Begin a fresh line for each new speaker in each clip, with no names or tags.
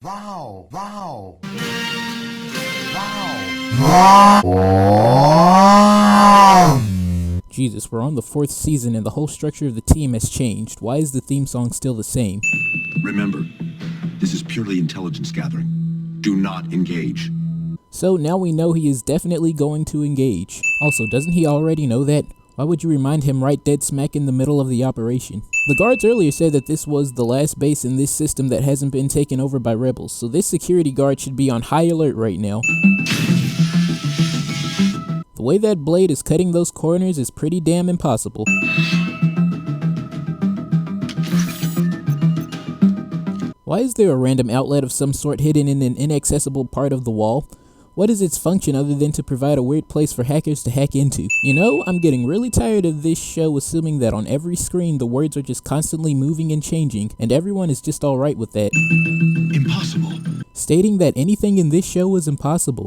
Wow! Wow! Wow! Wow!
Jesus, we're on the 4th season and the whole structure of the team has changed. Why is the theme song still the same?
Remember, this is purely intelligence gathering. Do not engage.
So now we know he is definitely going to engage. Also, doesn't he already know that? Why would you remind him right dead smack in the middle of the operation? The guards earlier said that this was the last base in this system that hasn't been taken over by rebels, so this security guard should be on high alert right now. The way that blade is cutting those corners is pretty damn impossible. Why is there a random outlet of some sort hidden in an inaccessible part of the wall? What is its function other than to provide a weird place for hackers to hack into? You know, I'm getting really tired of this show assuming that on every screen the words are just constantly moving and changing, and everyone is just alright with that.
Impossible.
Stating that anything in this show is impossible.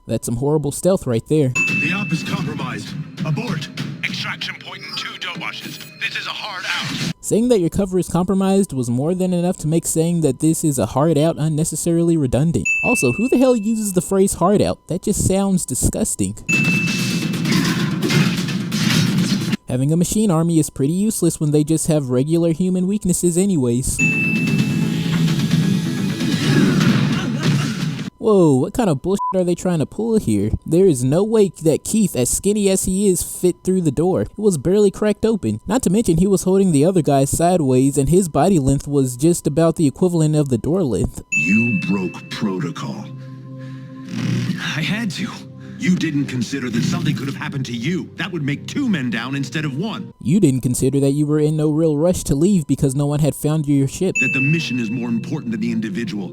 That's some horrible stealth right there.
The op is compromised. Abort.
Extraction point in 2 dough washes. This is a hard out.
Saying that your cover is compromised was more than enough to make saying that this is a hard out unnecessarily redundant. Also, who the hell uses the phrase hard out? That just sounds disgusting. Having a machine army is pretty useless when they just have regular human weaknesses anyways. Whoa, what kind of bullshit are they trying to pull here? There is no way that Keith, as skinny as he is, fit through the door. It was barely cracked open. Not to mention he was holding the other guy sideways and his body length was just about the equivalent of the door length.
You broke protocol.
I had to.
You didn't consider that something could have happened to you. That would make 2 men down instead of 1.
You didn't consider that you were in no real rush to leave because no one had found your ship.
That the mission is more important than the individual.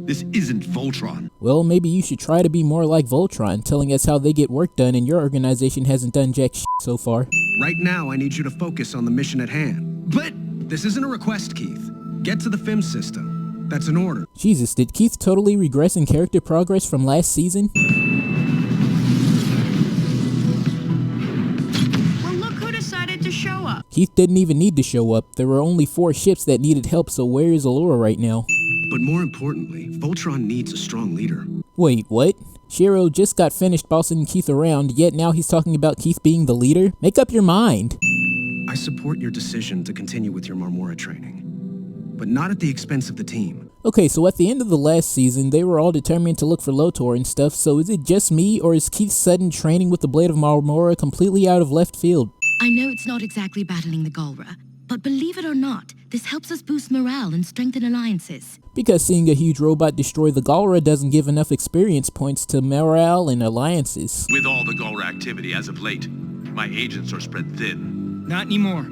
This isn't Voltron.
Well, maybe you should try to be more like Voltron, telling us how they get work done and your organization hasn't done jack shit so far.
Right now, I need you to focus on the mission at hand. But this isn't a request, Keith. Get to the FIM system. That's an order.
Jesus, did Keith totally regress in character progress from last season?
Well, look who decided to show up.
Keith didn't even need to show up. There were only 4 ships that needed help, so where is Allura right now?
But more importantly, Voltron needs a strong leader.
Wait, what? Shiro just got finished bossing Keith around, yet now he's talking about Keith being the leader? Make up your mind.
I support your decision to continue with your Marmora training, but not at the expense of the team.
Okay, so at the end of the last season, they were all determined to look for Lotor and stuff, so is it just me, or is Keith's sudden training with the Blade of Marmora completely out of left field?
I know it's not exactly battling the Golra, but believe it or not, this helps us boost morale and strengthen alliances.
Because seeing a huge robot destroy the Golra doesn't give enough experience points to morale and alliances.
With all the Golra activity as of late, my agents are spread thin.
Not anymore.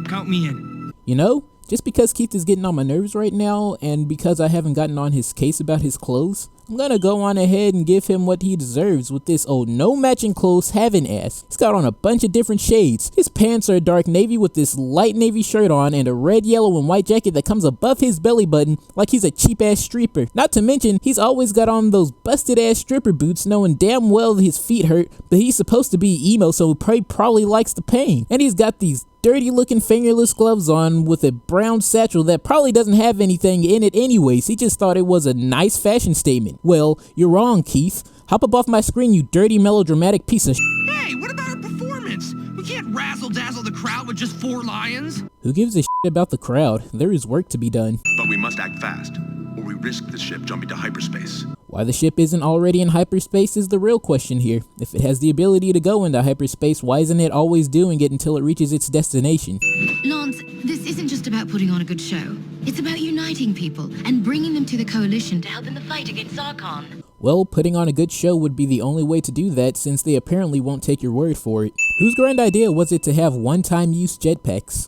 Count me in.
You know, just because Keith is getting on my nerves right now, and because I haven't gotten on his case about his clothes, I'm gonna go on ahead and give him what he deserves with this old no matching clothes having ass. He's got on a bunch of different shades. His pants are dark navy with this light navy shirt on and a red, yellow, and white jacket that comes above his belly button like he's a cheap ass stripper. Not to mention, he's always got on those busted ass stripper boots knowing damn well that his feet hurt, but he's supposed to be emo so he probably likes the pain. And he's got these dirty looking fingerless gloves on with a brown satchel that probably doesn't have anything in it anyways. He just thought it was a nice fashion statement. Well, you're wrong, Keith. Hop up off my screen, you dirty melodramatic piece of
Hey, what about our performance? We can't razzle-dazzle the crowd with just 4 lions.
Who gives a about the crowd? There is work to be done.
But we must act fast, or we risk the ship jumping to hyperspace.
Why the ship isn't already in hyperspace is the real question here. If it has the ability to go into hyperspace, why isn't it always doing it until it reaches its destination?
Lance, this isn't just about putting on a good show. It's about uniting people and bringing them to the coalition to help in the fight against Zarkon.
Well, putting on a good show would be the only way to do that since they apparently won't take your word for it. Whose grand idea was it to have one-time use jetpacks?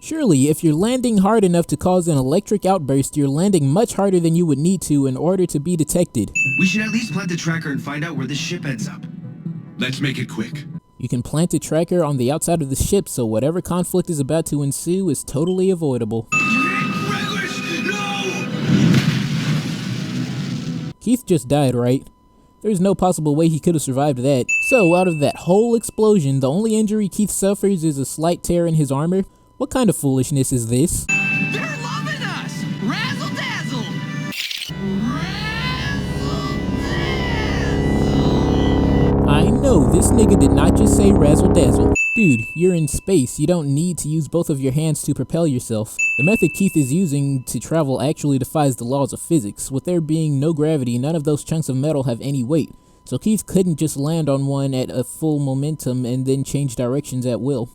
Surely, if you're landing hard enough to cause an electric outburst, you're landing much harder than you would need to in order to be detected.
We should at least plant the tracker and find out where this ship ends up.
Let's make it quick.
You can plant a tracker on the outside of the ship so whatever conflict is about to ensue is totally avoidable. Keith just died, right? There's no possible way he could have survived that. So, out of that whole explosion, the only injury Keith suffers is a slight tear in his armor. What kind of foolishness is this?
They're loving us! Razzle dazzle!
I know, this nigga did not just say razzle dazzle. Dude, you're in space, you don't need to use both of your hands to propel yourself. The method Keith is using to travel actually defies the laws of physics. With there being no gravity, none of those chunks of metal have any weight. So Keith couldn't just land on one at a full momentum and then change directions at will.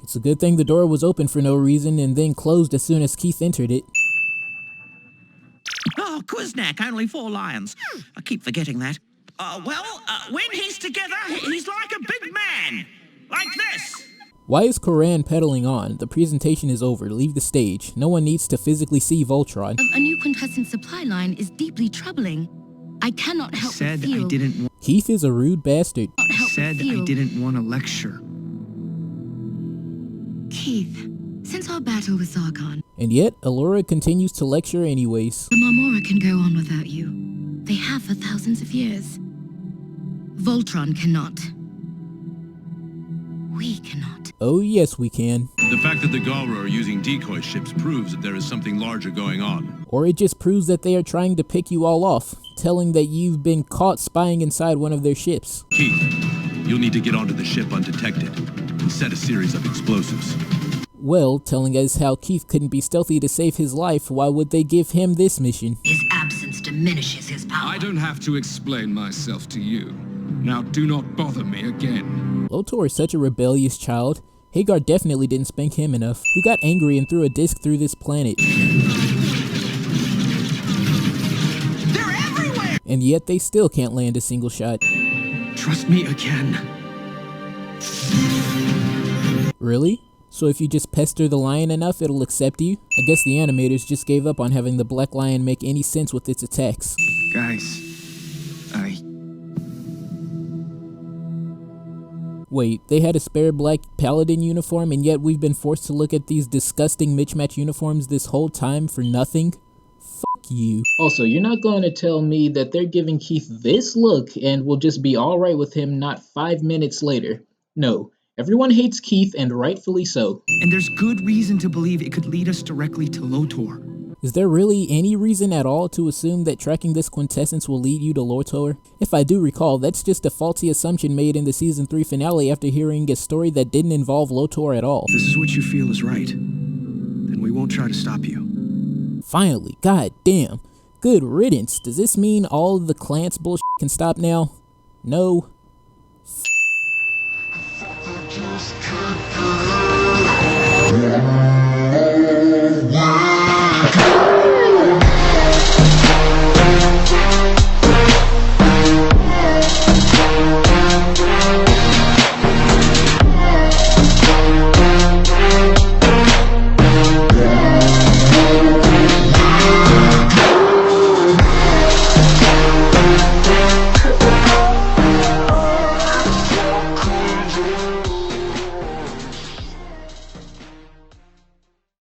It's a good thing the door was open for no reason and then closed as soon as Keith entered it.
Oh, Quiznak, only 4 lions. I keep forgetting that. When he's together, he's like a big man. Like this.
Why is Koran pedaling on? The presentation is over. Leave the stage. No one needs to physically see Voltron.
A new quintessence supply line is deeply troubling. I cannot help but feel...
Keith is a rude bastard.
I didn't want to lecture.
Keith, since our battle with Zargon,
And yet, Allura continues to lecture anyways.
the Marmora can go on without you. They have for thousands of years. Voltron cannot. We cannot.
Oh yes, we can.
The fact that the Galra are using decoy ships proves that there is something larger going on.
Or it just proves that they are trying to pick you all off, telling that you've been caught spying inside one of their ships.
Keith, you'll need to get onto the ship undetected and set a series of explosives.
Well, telling us how Keith couldn't be stealthy to save his life, why would they give him this mission?
His absence diminishes his power.
I don't have to explain myself to you. Now do not bother me again.
Lotor is such a rebellious child. Hagar definitely didn't spank him enough. Who got angry and threw a disc through this planet?
They're everywhere!
And yet they still can't land a single shot.
Trust me again.
Really? So if you just pester the lion enough, it'll accept you? I guess the animators just gave up on having the black lion make any sense with its attacks.
Guys,
Wait, they had a spare black paladin uniform and yet we've been forced to look at these disgusting mismatch uniforms this whole time for nothing? Fuck you. Also, you're not going to tell me that they're giving Keith this look and we'll just be alright with him not 5 minutes later. No, everyone hates Keith and rightfully so.
And there's good reason to believe it could lead us directly to Lotor.
Is there really any reason at all to assume that tracking this quintessence will lead you to Lotor? If I do recall, that's just a faulty assumption made in the season 3 finale after hearing a story that didn't involve Lotor at all.
if this is what you feel is right, then we won't try to stop you.
Finally, god damn. Good riddance. Does this mean all the Clans bullshit can stop now? No.
Yeah.